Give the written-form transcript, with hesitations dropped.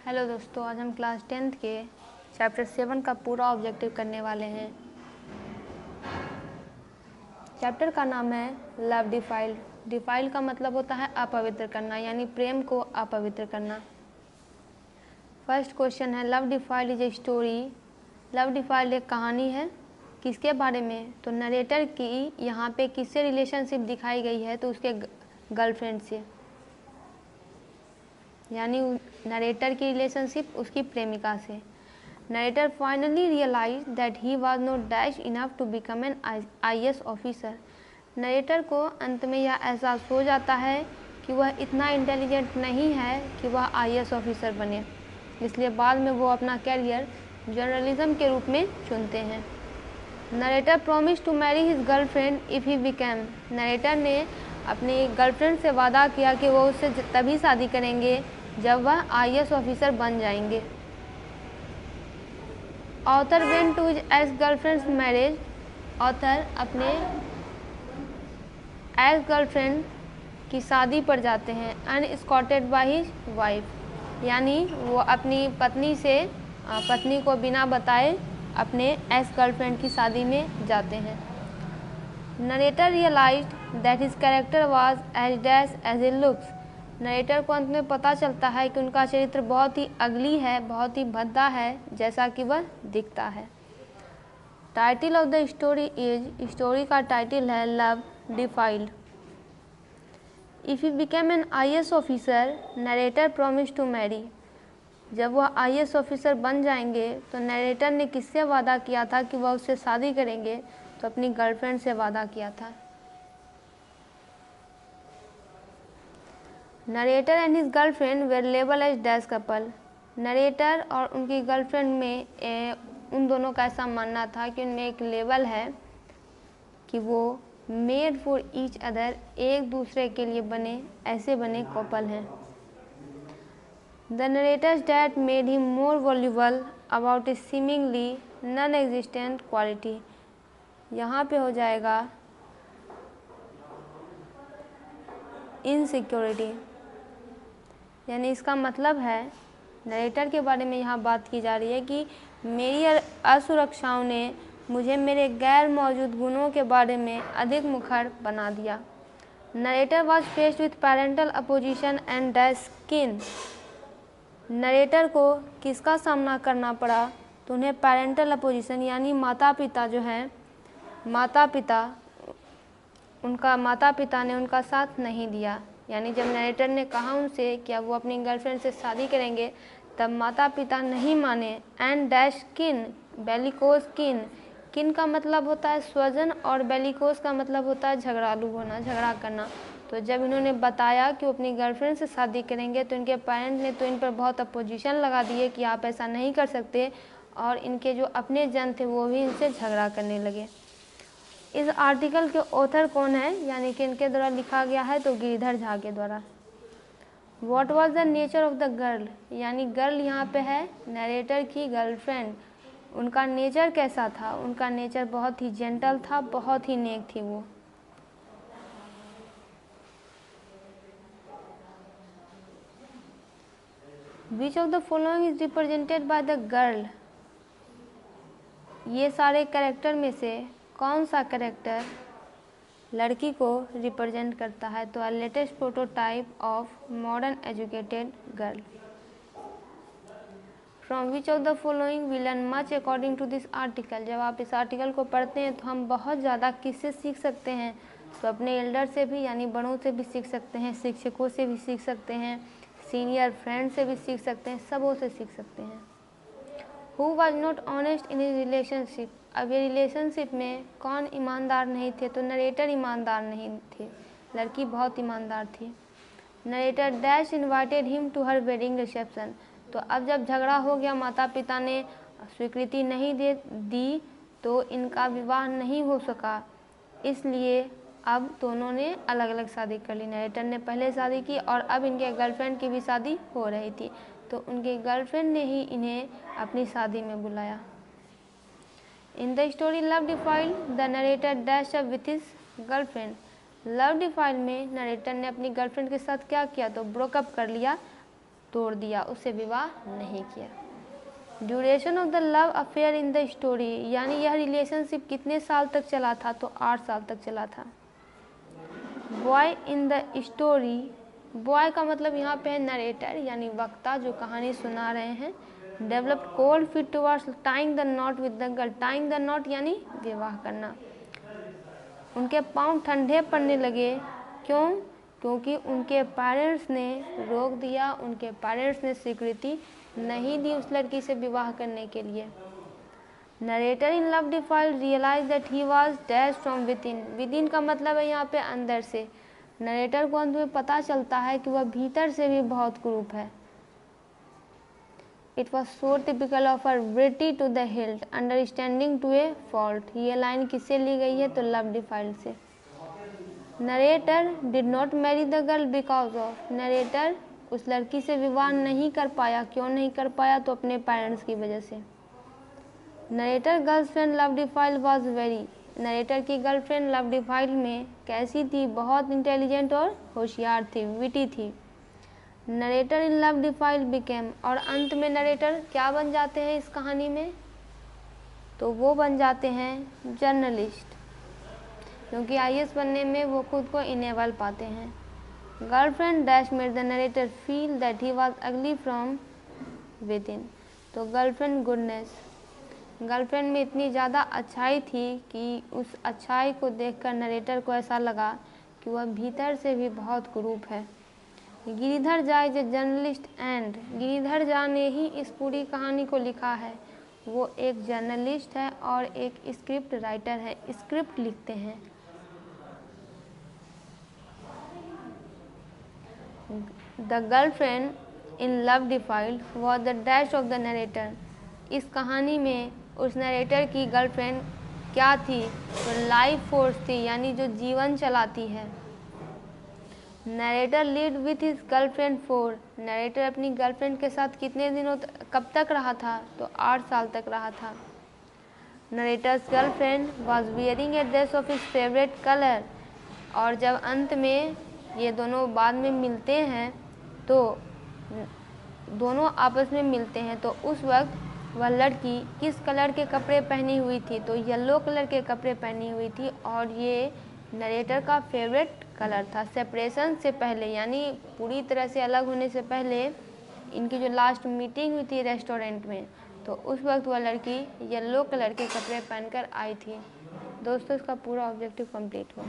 Hello दोस्तों, आज हम क्लास 10th के चैप्टर 7 का पूरा ऑब्जेक्टिव करने वाले हैं। चैप्टर का नाम है लव डिफाइल्ड। डिफाइल का मतलब होता है अपवित्र करना, यानी प्रेम को अपवित्र करना। फर्स्ट क्वेश्चन है, love defiled is a story. Love defiled एक कहानी है। किसके बारे में? तो नरेटर की यहाँ पे किससे रिलेशनशिप दिखाई गई है? तो उसके गर्लफ्रेंड से, यानी नरेटर की रिलेशनशिप उसकी प्रेमिका से। Narrator finally realise that he was not dash enough to become an IAS officer. Narrator को अंत में यह एहसास हो जाता है कि वह इतना इंटेलिजेंट नहीं है कि वह IAS ऑफिसर बने, इसलिए बाद में वो अपना कैरियर जर्नलिज्म के रूप में चुनते हैं। Narrator promise to marry his girlfriend if he became. Narrator ने अपनी गर्लफ्रेंड से वादा किया कि वो उससे तभी शादी करेंगे जब वह IAS ऑफिसर बन जाएंगे। Author went to his ex girlfriend's marriage. Author अपने एक्स गर्लफ्रेंड की शादी पर जाते हैं अनएस्कॉर्टेड बाय हिज वाइफ, यानी वो अपनी पत्नी को बिना बताए अपने एक्स गर्लफ्रेंड की शादी में जाते हैं। Narrator realised that his character was as dash as a looks. Narrator को अंत में पता चलता है कि उनका चरित्र बहुत ही अगली है, बहुत ही भद्दा है, जैसा कि वह दिखता है। Title of the story is, story का टाइटल है love defiled. If he became an IAS officer, narrator promise to marry. जब वह IAS ऑफिसर बन जाएंगे तो नरेटर ने किससे वादा किया था कि वह उससे शादी करेंगे? तो अपनी गर्लफ्रेंड से वादा किया था। Narrator and his girlfriend were label as dash couple. Narrator और उनकी गर्लफ्रेंड में उन दोनों का ऐसा मानना था कि उनमें एक लेबल है कि वो मेड फॉर ईच अदर, एक दूसरे के लिए ऐसे बने कपल हैं। The narrator's that made him more voluble about A seemingly non existent quality. यहाँ पे हो जाएगा इनसिक्योरिटी, यानी इसका मतलब है नरेटर के बारे में यहाँ बात की जा रही है कि मेरी असुरक्षाओं ने मुझे मेरे गैर मौजूद गुणों के बारे में अधिक मुखर बना दिया। Narrator was faced with parental opposition and dash किन। नरेटर को किसका सामना करना पड़ा? तो उन्हें पेरेंटल अपोजिशन, यानी माता पिता ने उनका साथ नहीं दिया। यानी जब नरेटर ने कहा उनसे कि अब वो अपनी गर्लफ्रेंड से शादी करेंगे, तब माता पिता नहीं माने। एंड डैश किन, बेलिकोस किन का मतलब होता है स्वजन, और बेलिकोस का मतलब होता है झगड़ालू होना, झगड़ा करना। तो जब इन्होंने बताया कि वो अपनी गर्लफ्रेंड से शादी करेंगे तो इनके पेरेंट ने तो इन पर बहुत अपोजिशन लगा दिए कि आप ऐसा नहीं कर सकते, और इनके जो अपने जन थे वो भी इनसे झगड़ा करने लगे। इस आर्टिकल के ऑथर कौन है, यानी कि इनके द्वारा लिखा गया है? तो गिरिधर झा के द्वारा। What was the nature of the girl, यानी गर्ल यहाँ पे है नरेटर की गर्लफ्रेंड। उनका नेचर कैसा था? उनका नेचर बहुत ही जेंटल था, बहुत ही नेक थी वो। विच of the following is represented by the girl. ये सारे कैरेक्टर में से कौन सा कैरेक्टर लड़की को रिप्रेजेंट करता है? तो latest prototype of modern educated girl. From which of the following we learn much according to this article. जब आप इस आर्टिकल को पढ़ते हैं तो हम बहुत ज़्यादा किससे सीख सकते हैं? तो अपने एल्डर से भी, यानी बड़ों से भी सीख सकते हैं, शिक्षकों से भी सीख सकते हैं, सीनियर फ्रेंड से भी सीख सकते हैं, सबों से सीख सकते हैं। Who was not honest in his relationship. अब ये रिलेशनशिप में कौन ईमानदार नहीं थे? तो नरेटर ईमानदार नहीं थे, लड़की बहुत ईमानदार थी। Narrator dash invited him to her wedding reception. तो अब जब झगड़ा हो गया, माता पिता ने स्वीकृति नहीं दी तो इनका विवाह नहीं हो सका, इसलिए अब दोनों ने अलग अलग शादी कर ली। नरेटर ने पहले शादी की और अब इनके गर्लफ्रेंड की भी शादी हो रही थी, तो उनके गर्लफ्रेंड ने ही इन्हें अपनी शादी में बुलाया। In the story love defiled the narrator dash up with his girlfriend. Love defiled में नरेटर ने अपनी गर्लफ्रेंड के साथ क्या किया? तो ब्रोकअप कर लिया। तोड़ दिया, उससे विवाह नहीं किया। Duration of the love affair in the story, यानी यह रिलेशनशिप कितने साल तक चला था, तो 8 साल तक चला था। Boy in the story, boy का मतलब यहाँ पे है नरेटर यानी वक्ता जो कहानी सुना रहे हैं। Developed cold feet towards tying the not with the girl, tying the not यानी विवाह करना। उनके पाँव ठंडे पड़ने लगे, क्यों? क्योंकि उनके पेरेंट्स ने रोक दिया, उनके पेरेंट्स ने स्वीकृति नहीं दी उस लड़की से विवाह करने के लिए। Narrator in love defiled realise that he was dash from within, within का मतलब है यहाँ पे अंदर से। नरेटर को अंत में पता चलता है कि वह भीतर से भी बहुत क्रूप है। It was so typical of her British to the hilt understanding to a fault, ये लाइन किससे ली गई है, तो लव डिफाइल्ड से। Narrator did not marry the girl because of, narrator उस लड़की से विवाह नहीं कर पाया, क्यों नहीं कर पाया, तो अपने पेरेंट्स की वजह से। Narrator girlfriend love defiled was very, narrator की गर्लफ्रेंड लव डिफाइल्ड में कैसी थी, बहुत इंटेलिजेंट और होशियार थी, विटी थी। Narrator in love defiled became, और अंत में नरेटर क्या बन जाते हैं इस कहानी में, तो वो बन जाते हैं जर्नलिस्ट, क्योंकि आईएएस बनने में वो खुद को इनेबल पाते हैं। Girlfriend dash made the narrator feel that he was अगली फ्रॉम विद इन, तो गर्लफ्रेंड गुडनेस, गर्लफ्रेंड में इतनी ज़्यादा अच्छाई थी कि उस अच्छाई को देखकर नरेटर को ऐसा लगा कि वह भीतर से भी बहुत कुरूप है। Giridhar Jha is a journalist and, Giridhar Jha ने ही इस पूरी कहानी को लिखा है, वो एक जर्नलिस्ट है और एक स्क्रिप्ट राइटर है, स्क्रिप्ट लिखते हैं। The girlfriend in love defiled was the dash of the narrator, इस कहानी में उस नरेटर की गर्लफ्रेंड क्या थी, तो लाइफ फोर्स थी, यानी जो जीवन चलाती है। Narrator lived with his girlfriend for, narrator अपनी गर्लफ्रेंड के साथ कितने दिनों कब तक रहा था, तो 8 साल तक रहा था। Narrator's girlfriend was wearing a dress of his favourite colour, और जब अंत में ये दोनों बाद में मिलते हैं तो दोनों आपस में मिलते हैं, तो उस वक्त वह लड़की किस कलर के कपड़े पहनी हुई थी, तो येलो कलर के कपड़े पहनी हुई थी, और ये नरेटर का फेवरेट कलर था। सेपरेशन से पहले, यानी पूरी तरह से अलग होने से पहले इनकी जो लास्ट मीटिंग हुई थी रेस्टोरेंट में, तो उस वक्त वह लड़की येलो कलर के कपड़े पहनकर आई थी। दोस्तों, इसका पूरा ऑब्जेक्टिव कंप्लीट हुआ।